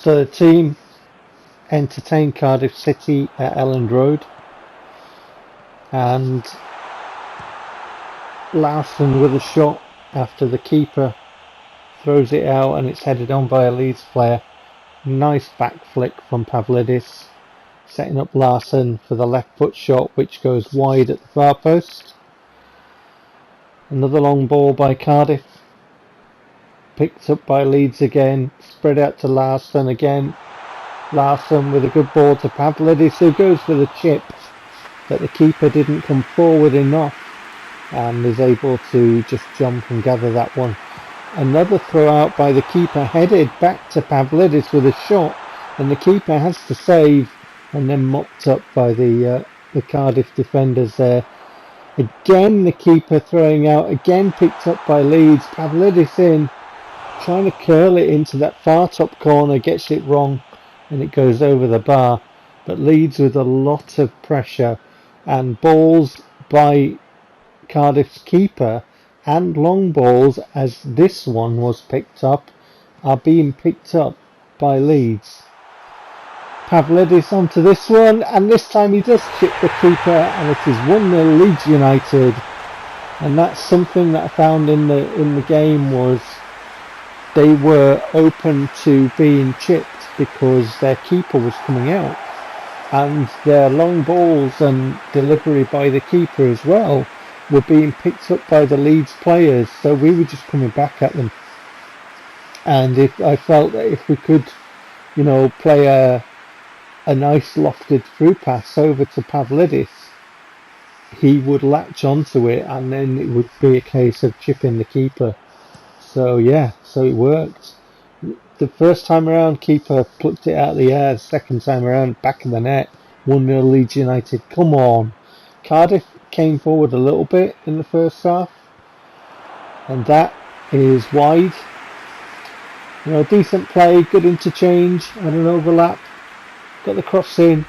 So the team entertained Cardiff City at Elland Road, and Larson with a shot after the keeper throws it out and it's headed on by a Leeds player. Nice back flick from Pavlidis, setting up Larson for the left foot shot, which goes wide at the far post. Another long ball by Cardiff, picked up by Leeds again, spread out to Larson again. Larson with a good ball to Pavlidis, who goes for the chip, but the keeper didn't come forward enough and is able to just jump and gather that one. Another throw out by the keeper, headed back to Pavlidis with a shot, and the keeper has to save, and then mopped up by the Cardiff defenders there. Again the keeper throwing out, again picked up by Leeds. Pavlidis in, trying to curl it into that far top corner, gets it wrong and it goes over the bar. But Leeds with a lot of pressure, and balls by Cardiff's keeper and long balls, as this one was picked up, are being picked up by Leeds. Pavlidis onto this one, and this time he does chip the keeper, and it is 1-0 Leeds United. And that's something that I found in the game, was they were open to being chipped because their keeper was coming out, and their long balls and delivery by the keeper as well were being picked up by the Leeds players, so we were just coming back at them. And I felt that if we could, play a nice lofted through pass over to Pavlidis, he would latch onto it, and then it would be a case of chipping the keeper. So it worked. The first time around, keeper plucked it out of the air. The second time around, back of the net. 1-0 Leeds United. Come on. Cardiff came forward a little bit in the first half, and that is wide. Decent play, good interchange and an overlap. Got the cross in,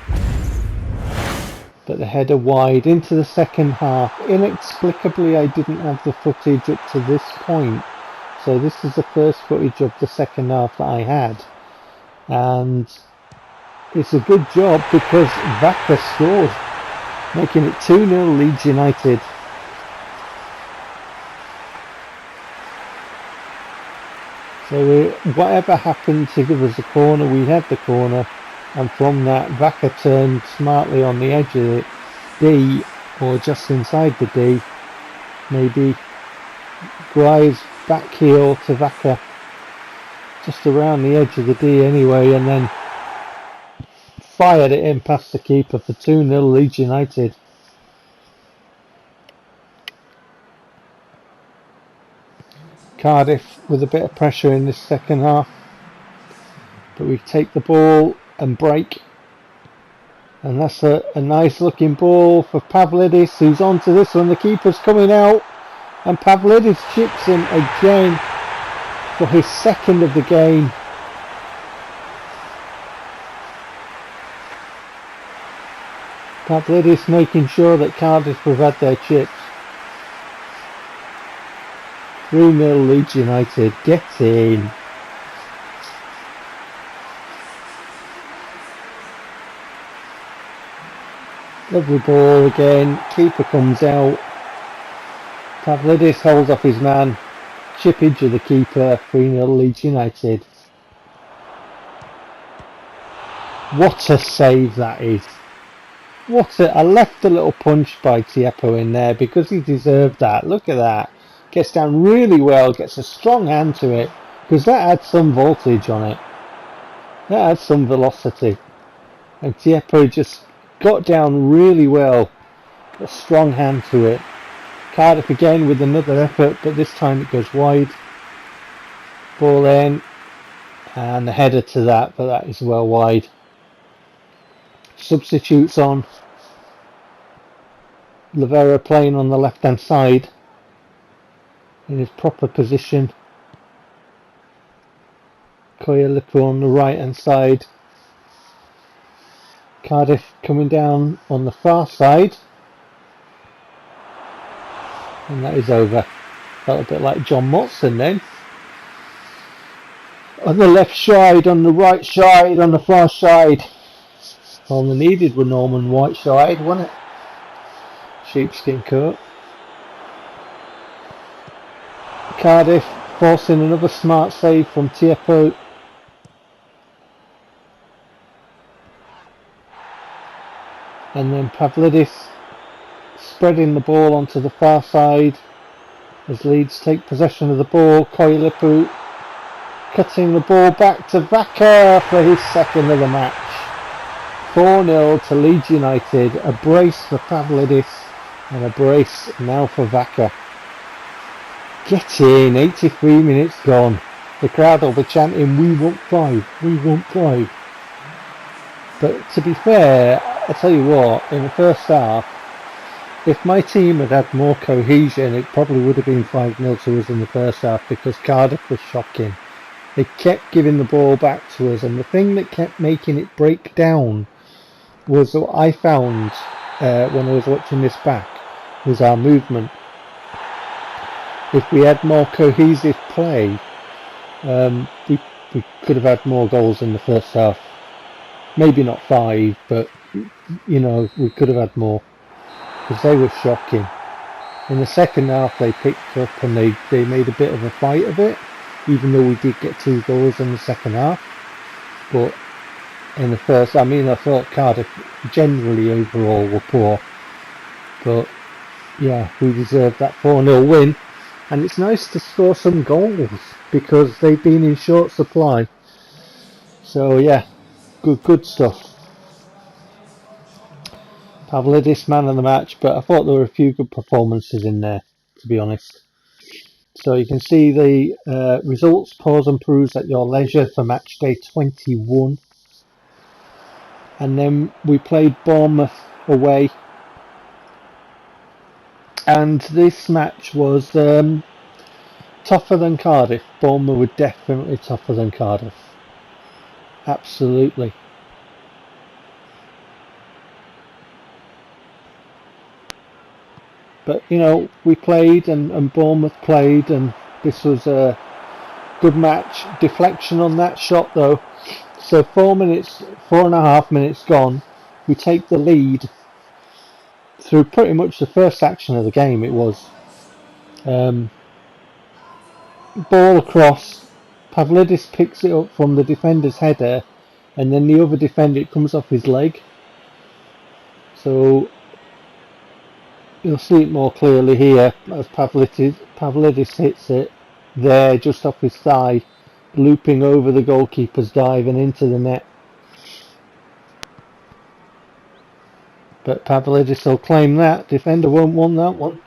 but the header wide into the second half. Inexplicably, I didn't have the footage up to this point, so this is the first footage of the second half that I had, and it's a good job because Vaca scored, making it 2-0 Leeds United. So whatever happened to give us a corner, we had the corner, and from that Vaca turned smartly on the edge of the D, or just inside the D, maybe. Grive's back heel to Vaca, just around the edge of the D anyway, and then fired it in past the keeper for 2-0 Leeds United. Cardiff with a bit of pressure in this second half, but we take the ball and break, and that's a nice looking ball for Pavlidis, who's onto this one. The keeper's coming out, and Pavlidis chips him again for his second of the game. Pavlidis making sure that Cardiff have had their chips. 3-0 Leeds United. Get in. Lovely ball again. Keeper comes out. Pavlidis holds off his man. Chippage of the keeper. 3-0 Leeds United. What a save that is. I left a little punch by Tiepo in there because he deserved that. Look at that. Gets down really well, gets a strong hand to it, because that had some voltage on it. That had some velocity. And Tiepo just got down really well. A strong hand to it. Cardiff again with another effort, but this time it goes wide. Ball in, and the header to that, but that is well wide. Substitutes on. Lavera playing on the left hand side in his proper position. Koyalipu on the right hand side. Cardiff coming down on the far side, and that is over. Felt a bit like John Motson then. on the left side, on the right side, on the far side. All they needed were Norman Whiteside, wasn't it? Sheepskin coat. Cardiff forcing another smart save from Tiafoe. And then Pavlidis spreading the ball onto the far side as Leeds take possession of the ball. Koilepu cutting the ball back to Vaca for his second of the match. 4-0 to Leeds United. A brace for Pavlidis and a brace now for Vaca. Get in, 83 minutes gone. The crowd will be chanting, "We want 5, we want 5." But to be fair, I tell you what, in the first half, if my team had had more cohesion, it probably would have been 5-0 to us in the first half, because Cardiff was shocking. They kept giving the ball back to us, and the thing that kept making it break down was what I found when I was watching this back, was our movement. If we had more cohesive play, we could have had more goals in the first half. Maybe not 5, but you know, we could have had more, because they were shocking. In the second half they picked up and they made a bit of a fight of it, even though we did get 2 goals in the second half. But in the first, I mean, I thought Cardiff generally overall were poor, but yeah, we deserved that 4-0 win. And it's nice to score some goals, because they've been in short supply. So yeah, good stuff. Pavlidis man of the match, but I thought there were a few good performances in there, to be honest. So you can see the results, pause and peruse at your leisure for match day 21. And then we played Bournemouth away. And this match was tougher than Cardiff. Bournemouth were definitely tougher than Cardiff. Absolutely. But, you know, we played and Bournemouth played, and this was a good match. Deflection on that shot, though. So 4.5 minutes gone. We take the lead through pretty much the first action of the game. It was ball across. Pavlidis picks it up from the defender's header, and then the other defender, it comes off his leg. So you'll see it more clearly here as Pavlidis hits it there just off his thigh, looping over the goalkeeper's dive and into the net. But Pavlidis will claim that. Defender won't want that one.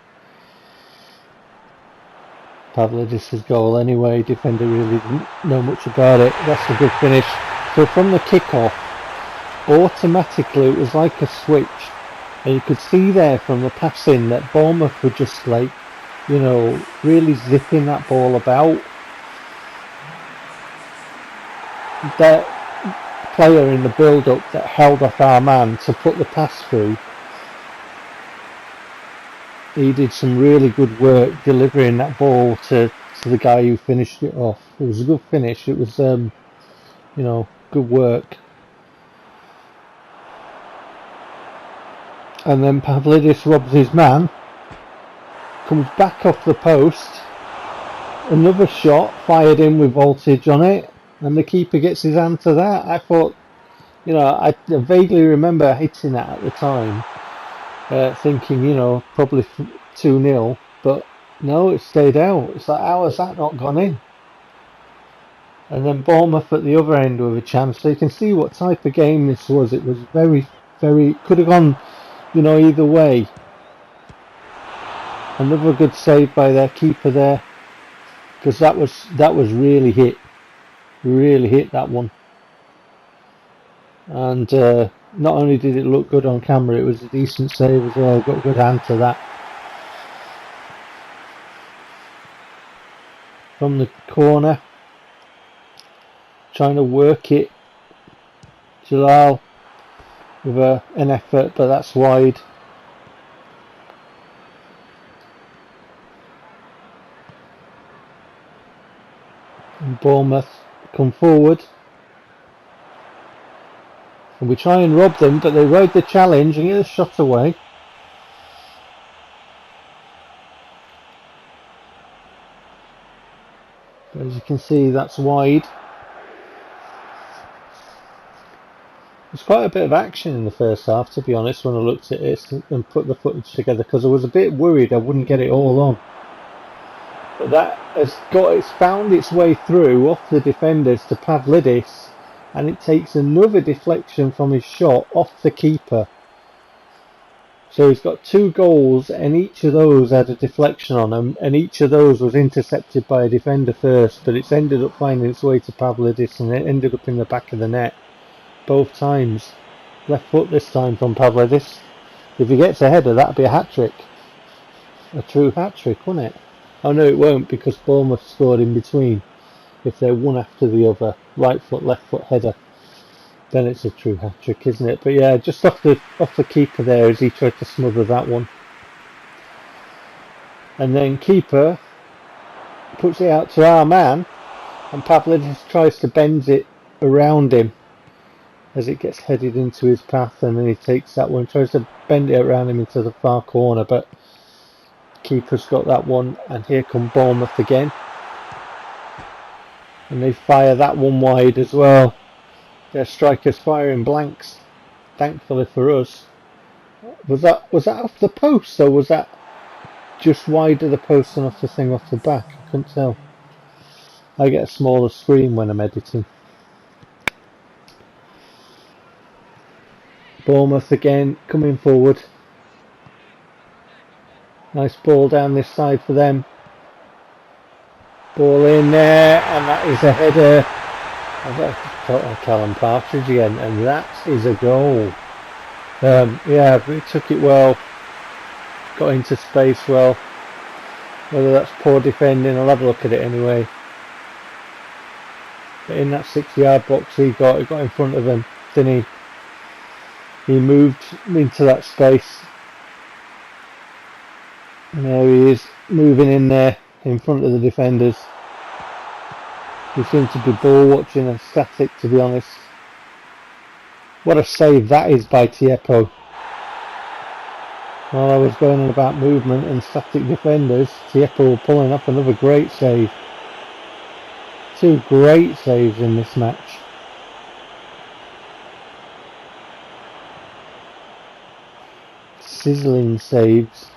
Pavlidis' goal anyway. Defender really didn't know much about it. That's a good finish. So from the kick-off, automatically it was like a switch. And you could see there from the passing that Bournemouth were just like, you know, really zipping that ball about. That player in the build-up that held off our man to put the pass through, he did some really good work delivering that ball to the guy who finished it off. It was a good finish. It was, you know, good work. And then Pavlidis robs his man, comes back off the post, another shot fired in with voltage on it, and the keeper gets his hand to that. I thought, you know, I vaguely remember hitting that at the time, thinking, you know, probably 2-0, but no, it stayed out. It's like, how has that not gone in? And then Bournemouth at the other end with a chance. So you can see what type of game this was. It was very, very, could have gone, you know, either way. Another good save by their keeper there, because that was really hit that one. And not only did it look good on camera, it was a decent save as well. Got a good hand to that. From the corner, trying to work it, Jalal with an effort, but that's wide. And Bournemouth come forward. And we try and rob them, but they rode the challenge and get a shot away. But as you can see, that's wide. There's quite a bit of action in the first half, to be honest, when I looked at it and put the footage together, because I was a bit worried I wouldn't get it all on. But that has found its way through off the defenders to Pavlidis, and it takes another deflection from his shot off the keeper. So he's got 2 goals, and each of those had a deflection on them, and each of those was intercepted by a defender first, but it's ended up finding its way to Pavlidis, and it ended up in the back of the net both times. Left foot this time from Pavlidis. If he gets a header, that'd be a hat-trick. A true hat-trick, wouldn't it? Oh no, it won't, because Bournemouth scored in between. If they're one after the other, right foot, left foot header, then it's a true hat-trick, isn't it? But yeah, just off the keeper there as he tried to smother that one. And then keeper puts it out to our man, and Pavlidis tries to bend it around him as it gets headed into his path, and then he takes that one, tries to bend it around him into the far corner, but keeper's got that one, and here come Bournemouth again. And they fire that one wide as well. Their strikers firing blanks, thankfully for us. Was that off the post, or was that just wide of the post and off the thing off the back? I couldn't tell. I get a smaller screen when I'm editing. Bournemouth again coming forward. Nice ball down this side for them. Ball in there, and that is a header. Callum Partridge again, and that is a goal. Yeah, we took it well, got into space well. Whether that's poor defending, I'll have a look at it anyway. But in that 6-yard box he got in front of him, didn't he? He moved into that space. And there he is, moving in there in front of the defenders. He seemed to be ball watching and static, to be honest. What a save that is by Tiepo. While I was going on about movement and static defenders, Tiepo pulling up another great save. 2 great saves in this match. Sizzling saves.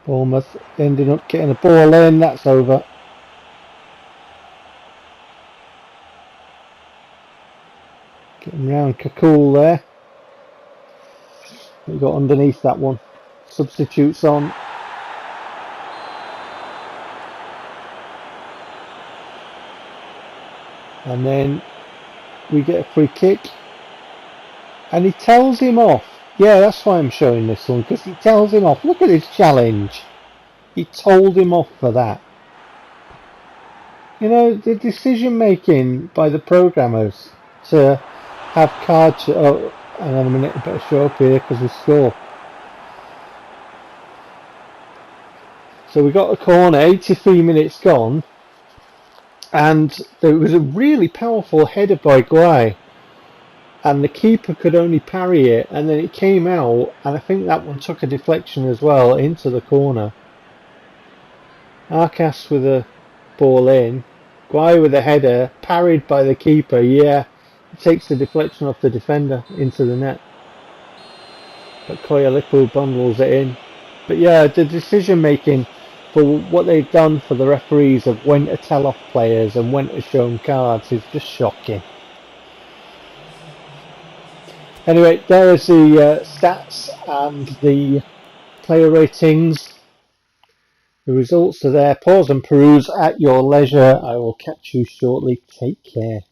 Bournemouth ending up getting a ball in, that's over. Getting round Kakul there. We got underneath that one. Substitutes on. And then we get a free kick. And he tells him off. Yeah, that's why I'm showing this one, because he tells him off. Look at his challenge. He told him off for that. You know, the decision making by the programmers to have cards. Oh, hang on a minute, I better show up here because we score. So we got a corner, 83 minutes gone, and there was a really powerful header by Guy, and the keeper could only parry it, and then it came out, and I think that one took a deflection as well into the corner. Arcas with a ball in, Guy with a header, parried by the keeper, yeah. Takes the deflection off the defender into the net, but Koyalipu bundles it in. But yeah, the decision making for what they've done for the referees of when to tell off players and when to show them cards is just shocking. Anyway, there's the stats and the player ratings. The results are there. Pause and peruse at your leisure. I will catch you shortly. Take care.